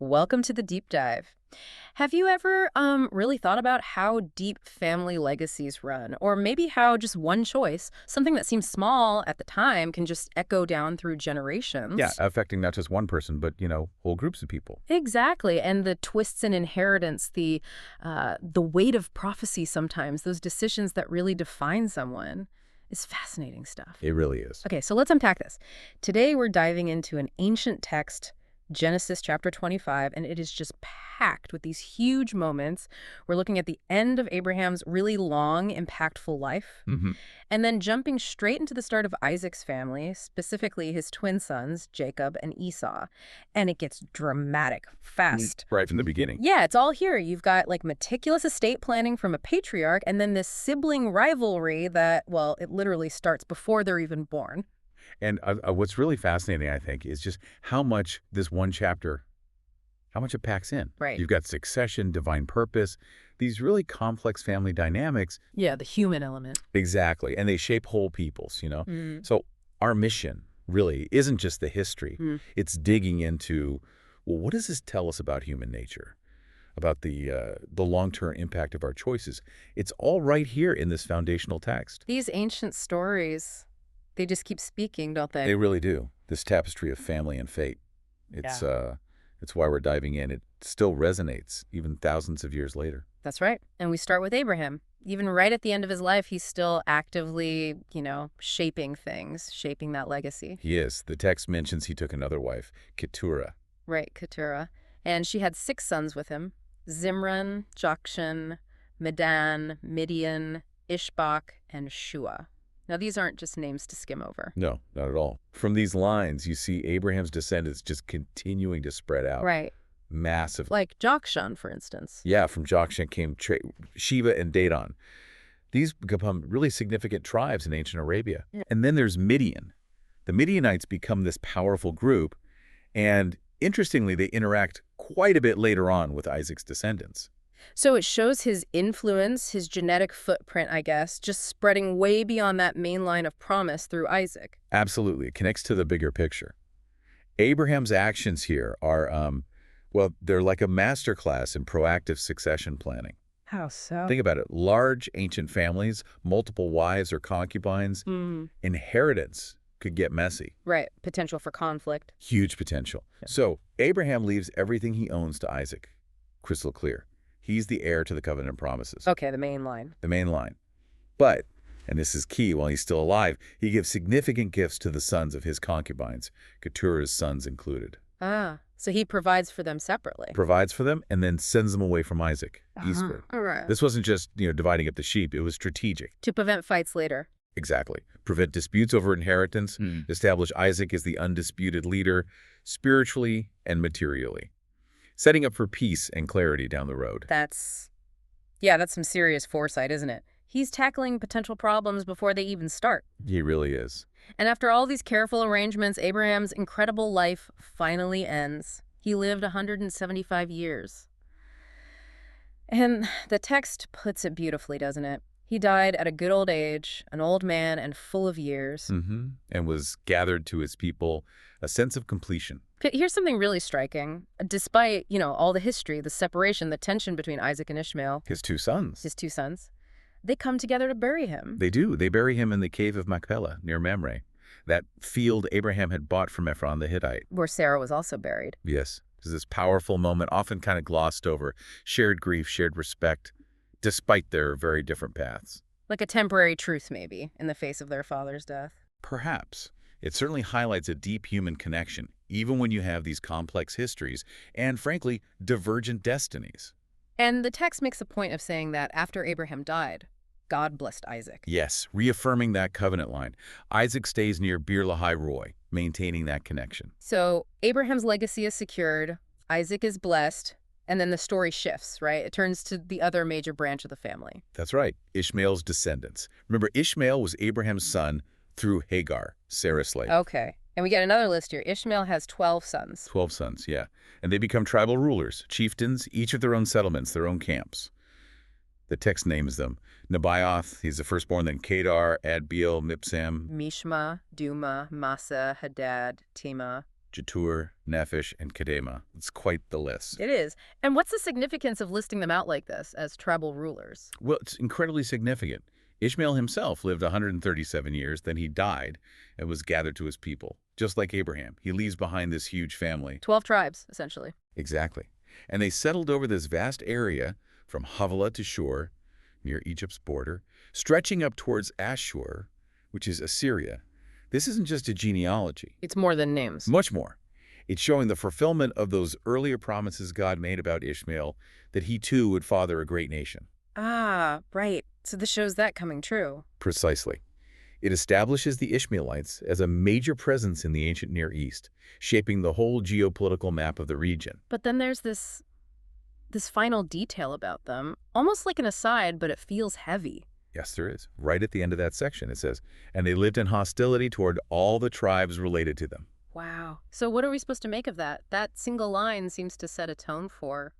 Welcome to the deep dive. Have you ever really thought about how deep family legacies run? Or maybe how just one choice, something that seems small at the time, can just echo down through Yeah, generations? affecting not just one person, but, whole groups of people. Exactly. And the twists in inheritance, the weight of prophecy sometimes, those decisions that really define someone is fascinating stuff. It really is. Okay, so let's unpack this. Today we're diving into an ancient text, Genesis chapter 25, and it is just packed with these huge moments. We're looking at the end of Abraham's really long, impactful life, hmm and then jumping straight into the start of Isaac's family, specifically his twin sons, Jacob and Esau. And it gets dramatic, fast. Right from the beginning. Yeah, it's all here. You've got like meticulous estate planning from a patriarch, and then this sibling rivalry that, well, it literally starts before they're even born. And what's really fascinating, I think, is just how much this one chapter, how much it packs in. Right. You've got succession, divine purpose, these really complex family dynamics. Yeah, the human element. Exactly. And they shape whole peoples. Mm. So our mission really isn't just the history. Mm. It's digging into, well, what does this tell us about human nature? About the long-term impact of our choices. It's all right here in this foundational text. These ancient stories, they just keep speaking, don't they? They really do. This tapestry of family and fate. It's why we're diving in. It still resonates even thousands of years later. That's right. And we start with Abraham. Even right at the end of his life, he's still actively, shaping things, shaping that legacy. He is. The text mentions he took another wife, Keturah. Right, Keturah. And she had 6 sons with him: Zimran, Jokshan, Medan, Midian, Ishbak, and Shua. Now, these aren't just names to skim over. No, not at all. From these lines, you see Abraham's descendants just continuing to spread out. Right. Massive. Like Jokshan, for instance. Yeah, from Jokshan came Sheba and Dedan. These become really significant tribes in ancient Arabia. Yeah. And then there's Midian. The Midianites become this powerful group, and interestingly, they interact quite a bit later on with Isaac's descendants. So it shows his influence, his genetic footprint, I guess, just spreading way beyond that main line of promise through Isaac. Absolutely. It connects to the bigger picture. Abraham's actions here are, they're like a masterclass in proactive succession planning. How so? Think about it. Large ancient families, multiple wives or concubines, inheritance could get messy. Right. Potential for conflict. Huge potential. Yeah. So Abraham leaves everything he owns to Isaac. Crystal clear. He's the heir to the covenant promises. Okay, the main line. The main line. But, and this is key while he's still alive, he gives significant gifts to the sons of his concubines, Keturah's sons included. Ah, so he provides for them separately. Provides for them and then sends them away from Isaac, eastward. All right. This wasn't just, dividing up the sheep. It was strategic. To prevent fights later. Exactly. Prevent disputes over inheritance, establish Isaac as the undisputed leader, spiritually and materially. Setting up for peace and clarity down the road. That's some serious foresight, isn't it? He's tackling potential problems before they even start. He really is. And after all these careful arrangements, Abraham's incredible life finally ends. He lived 175 years. And the text puts it beautifully, doesn't it? He died at a good old age, an old man and full of years. And was gathered to his people a sense of completion. Here's something really striking. Despite, all the history, the separation, the tension between Isaac and Ishmael, His two sons. they come together to bury him. They do. They bury him in the cave of Machpelah near Mamre, that field Abraham had bought from Ephron the Hittite. Where Sarah was also buried. Yes. There's this powerful moment, often kind of glossed over. Shared grief, shared respect, despite their very different paths. Like a temporary truce, maybe, in the face of their father's death. Perhaps. It certainly highlights a deep human connection, even when you have these complex histories and, frankly, divergent destinies. And the text makes a point of saying that after Abraham died, God blessed Isaac. Yes, reaffirming that covenant line. Isaac stays near Beer Lahai Roy, maintaining that connection. So Abraham's legacy is secured, Isaac is blessed, and then the story shifts, right? It turns to the other major branch of the family. That's right, Ishmael's descendants. Remember, Ishmael was Abraham's son through Hagar, Sarah's slave. Okay. And we get another list here. Ishmael has 12 sons. 12 sons, yeah. And they become tribal rulers, chieftains, each of their own settlements, their own camps. The text names them. Nebaioth, he's the firstborn, then Kedar, Adbeel, Mibsam. Mishma, Duma, Massa, Hadad, Tema. Jetur, Nephish, and Kedema. It's quite the list. It is. And what's the significance of listing them out like this as tribal rulers? Well, it's incredibly significant. Ishmael himself lived 137 years, then he died and was gathered to his people. Just like Abraham, he leaves behind this huge family. 12 tribes, essentially. Exactly. And they settled over this vast area from Havilah to Shur, near Egypt's border, stretching up towards Ashur, which is Assyria. This isn't just a genealogy. It's more than names. Much more. It's showing the fulfillment of those earlier promises God made about Ishmael, that he too would father a great nation. Ah, right. So this shows that coming true. Precisely. It establishes the Ishmaelites as a major presence in the ancient Near East, shaping the whole geopolitical map of the region. But then there's this final detail about them, almost like an aside, but it feels heavy. Yes, there is. Right at the end of that section, it says, and they lived in hostility toward all the tribes related to them. Wow. So what are we supposed to make of that? That single line seems to set a tone for,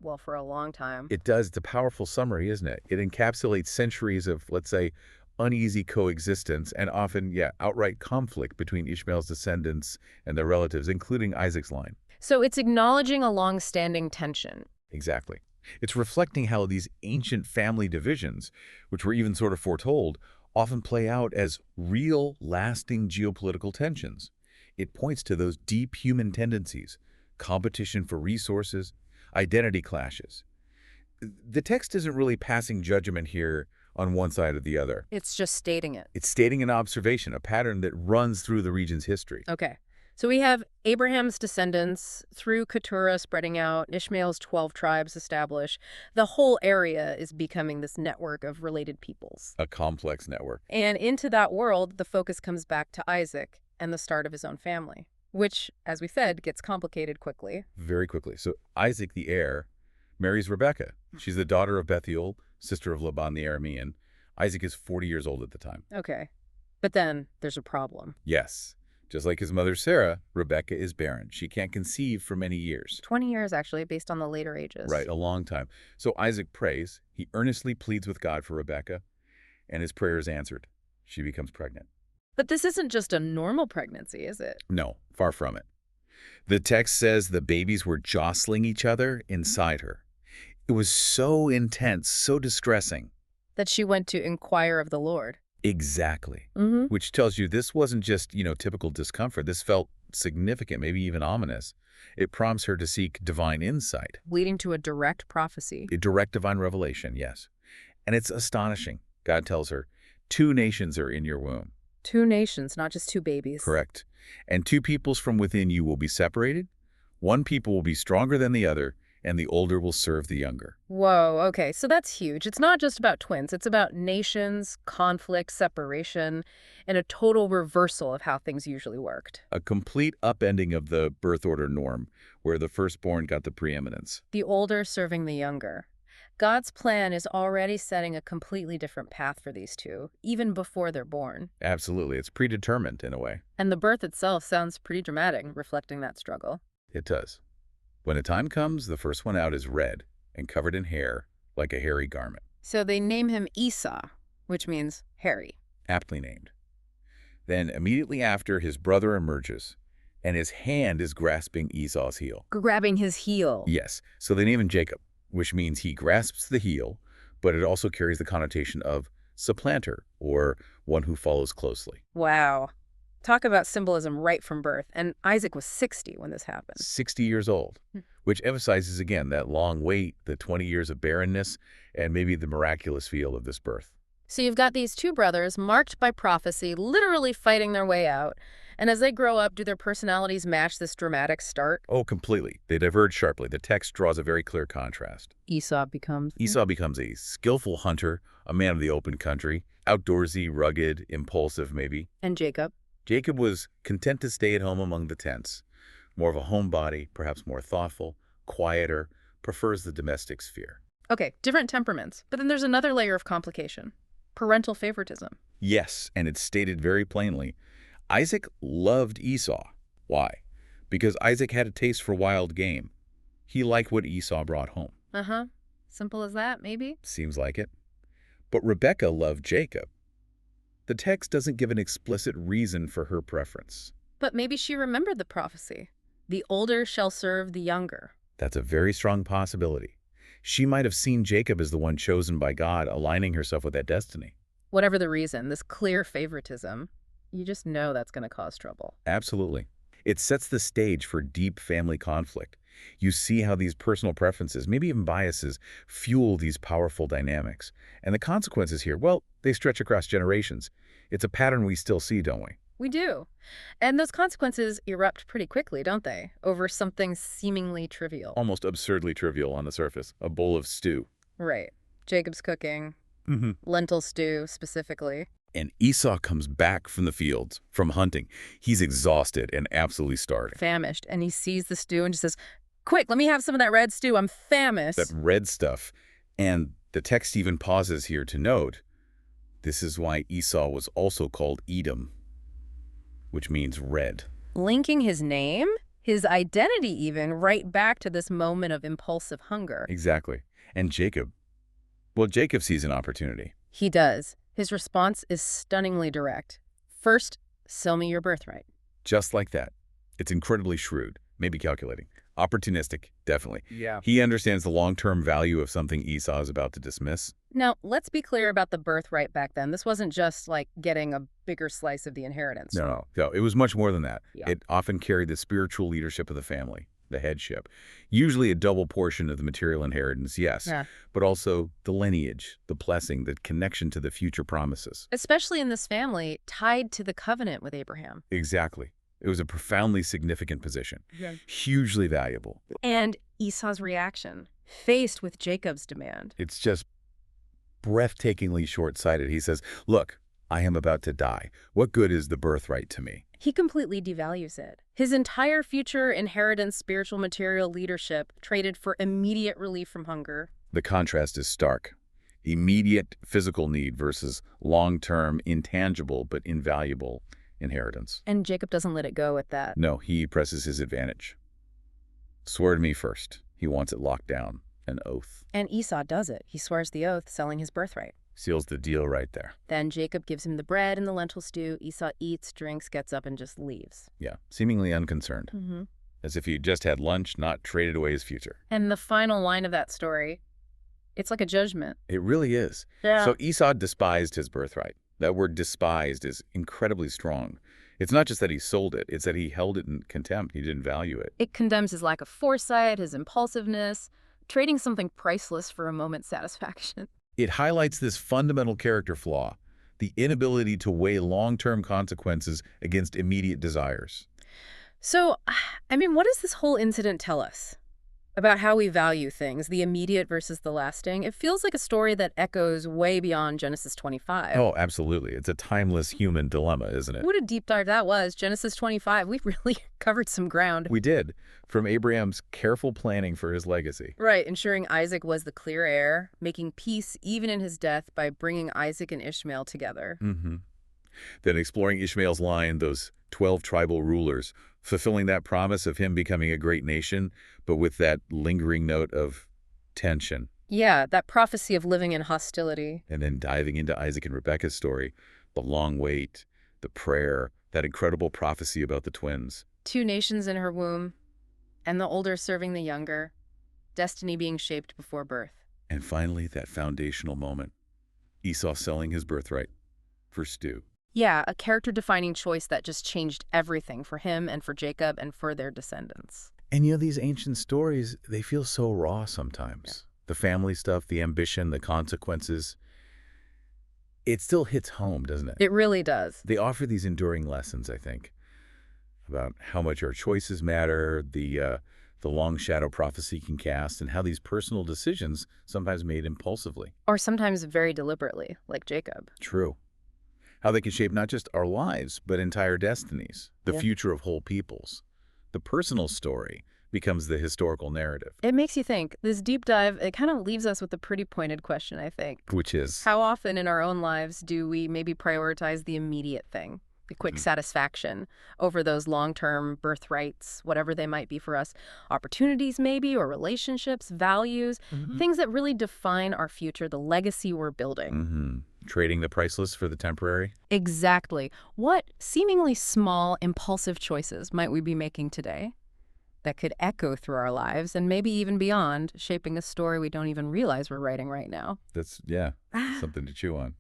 well, for a long time. It does. It's a powerful summary, isn't it? It encapsulates centuries of, let's say, uneasy coexistence and often, outright conflict between Ishmael's descendants and their relatives, including Isaac's line. So it's acknowledging a long-standing tension. Exactly. It's reflecting how these ancient family divisions, which were even sort of foretold, often play out as real, lasting geopolitical tensions. It points to those deep human tendencies, competition for resources, identity clashes. The text isn't really passing judgment here on one side or the other. It's just stating it. It's stating an observation, a pattern that runs through the region's history. Okay. So we have Abraham's descendants through Keturah spreading out, Ishmael's 12 tribes established. The whole area is becoming this network of related peoples. A complex network. And into that world, the focus comes back to Isaac and the start of his own family, which, as we said, gets complicated quickly. Very quickly. So Isaac, the heir, marries Rebekah. She's the daughter of Bethuel, sister of Laban the Aramean. Isaac is 40 years old at the time. Okay. But then there's a problem. Yes. Just like his mother Sarah, Rebekah is barren. She can't conceive for many years. 20 years, actually, based on the later ages. Right, a long time. So Isaac prays. He earnestly pleads with God for Rebekah, and his prayer is answered. She becomes pregnant. But this isn't just a normal pregnancy, is it? No, far from it. The text says the babies were jostling each other inside her. It was so intense, so distressing. That she went to inquire of the Lord. Exactly. Mm-hmm. Which tells you this wasn't just, typical discomfort. This felt significant, maybe even ominous. It prompts her to seek divine insight. Leading to a direct prophecy. A direct divine revelation, yes. And it's astonishing. God tells her, 2 nations are in your womb. 2 nations, not just 2 babies. Correct. And 2 peoples from within you will be separated. 1 people will be stronger than the other, and the older will serve the younger. Whoa, okay, so that's huge. It's not just about twins. It's about nations, conflict, separation, and a total reversal of how things usually worked. A complete upending of the birth order norm, where the firstborn got the preeminence. The older serving the younger. God's plan is already setting a completely different path for these 2, even before they're born. Absolutely. It's predetermined in a way. And the birth itself sounds pretty dramatic, reflecting that struggle. It does. When the time comes, the first one out is red and covered in hair, like a hairy garment. So they name him Esau, which means hairy. Aptly named. Then immediately after, his brother emerges, and his hand is grasping Esau's heel. Grabbing his heel. Yes, so they name him Jacob, which means he grasps the heel, but it also carries the connotation of supplanter, or one who follows closely. Wow. Talk about symbolism right from birth. And Isaac was 60 when this happened. 60 years old, which emphasizes, again, that long wait, the 20 years of barrenness, and maybe the miraculous feel of this birth. So you've got these 2 brothers marked by prophecy, literally fighting their way out. And as they grow up, do their personalities match this dramatic start? Oh, completely. They diverge sharply. The text draws a very clear contrast. Esau becomes a skillful hunter, a man of the open country, outdoorsy, rugged, impulsive maybe. And Jacob? Jacob was content to stay at home among the tents. More of a homebody, perhaps more thoughtful, quieter, prefers the domestic sphere. Okay, different temperaments. But then there's another layer of complication. Parental favoritism. Yes, and it's stated very plainly. Isaac loved Esau. Why? Because Isaac had a taste for wild game. He liked what Esau brought home. Uh-huh. Simple as that, maybe? Seems like it. But Rebekah loved Jacob. The text doesn't give an explicit reason for her preference. But maybe she remembered the prophecy. The older shall serve the younger. That's a very strong possibility. She might have seen Jacob as the one chosen by God, aligning herself with that destiny. Whatever the reason, this clear favoritism, you just know that's going to cause trouble. Absolutely. It sets the stage for deep family conflict. You see how these personal preferences, maybe even biases, fuel these powerful dynamics. And the consequences here, well, they stretch across generations. It's a pattern we still see, don't we? We do. And those consequences erupt pretty quickly, don't they? Over something seemingly trivial. Almost absurdly trivial on the surface. A bowl of stew. Right. Jacob's cooking. Lentil stew, specifically. And Esau comes back from the fields, from hunting. He's exhausted and absolutely starving. Famished. And he sees the stew and just says, quick, let me have some of that red stew. I'm famished. That red stuff. And the text even pauses here to note, this is why Esau was also called Edom, which means red. Linking his name, his identity even, right back to this moment of impulsive hunger. Exactly. And Jacob, well, Jacob sees an opportunity. He does. His response is stunningly direct. First, sell me your birthright. Just like that. It's incredibly shrewd, maybe calculating. Opportunistic, definitely. Yeah. He understands the long-term value of something Esau is about to dismiss. Now, let's be clear about the birthright back then. This wasn't just like getting a bigger slice of the inheritance. No, it was much more than that. Yeah. It often carried the spiritual leadership of the family, the headship. Usually a double portion of the material inheritance, yes, Yeah. but also the lineage, the blessing, the connection to the future promises. Especially in this family, tied to the covenant with Abraham. Exactly. It was a profoundly significant position, Yeah. hugely valuable. And Esau's reaction, faced with Jacob's demand. It's just breathtakingly short-sighted. He says, look, I am about to die. What good is the birthright to me? He completely devalues it. His entire future inheritance, spiritual material leadership, traded for immediate relief from hunger. The contrast is stark. Immediate physical need versus long-term, intangible, but invaluable inheritance. And Jacob doesn't let it go at that. No, he presses his advantage. Swear to me first. He wants it locked down. An oath. And Esau does it. He swears the oath, selling his birthright. Seals the deal right there. Then Jacob gives him the bread and the lentil stew. Esau eats, drinks, gets up, and just leaves. Yeah, seemingly unconcerned. As if he just had lunch, not traded away his future. And the final line of that story, it's like a judgment. It really is. Yeah. So Esau despised his birthright. That word despised is incredibly strong. It's not just that he sold it, it's that he held it in contempt. He didn't value it. It condemns his lack of foresight, his impulsiveness, trading something priceless for a moment's satisfaction. It highlights this fundamental character flaw, the inability to weigh long-term consequences against immediate desires. So, I mean, what does this whole incident tell us about how we value things, the immediate versus the lasting? It feels like a story that echoes way beyond Genesis 25. Oh, absolutely. It's a timeless human dilemma, isn't it? What a deep dive that was. Genesis 25, we really covered some ground. We did, from Abraham's careful planning for his legacy. Right, ensuring Isaac was the clear heir, making peace even in his death by bringing Isaac and Ishmael together. Then exploring Ishmael's line, those 12 tribal rulers, fulfilling that promise of him becoming a great nation, but with that lingering note of tension. Yeah, that prophecy of living in hostility. And then diving into Isaac and Rebekah's story, the long wait, the prayer, that incredible prophecy about the twins. 2 nations in her womb, and the older serving the younger, destiny being shaped before birth. And finally, that foundational moment, Esau selling his birthright for stew. Yeah, a character-defining choice that just changed everything for him and for Jacob and for their descendants. And you know, these ancient stories, they feel so raw sometimes. Yeah. The family stuff, the ambition, the consequences. It still hits home, doesn't it? It really does. They offer these enduring lessons, I think, about how much our choices matter, the long shadow prophecy can cast, and how these personal decisions sometimes made impulsively. Or sometimes very deliberately, like Jacob. True. How they can shape not just our lives, but entire destinies, the Yeah. future of whole peoples. The personal story becomes the historical narrative, It makes you think. This deep dive, it kind of leaves us with a pretty pointed question, I think. which is, How often in our own lives do we maybe prioritize the immediate thing? the quick satisfaction over those long-term birthrights, whatever they might be for us, opportunities maybe, or relationships, values, things that really define our future, the legacy we're building. Trading the priceless for the temporary? Exactly. What seemingly small, impulsive choices might we be making today that could echo through our lives and maybe even beyond, shaping a story we don't even realize we're writing right now? That's, something to chew on.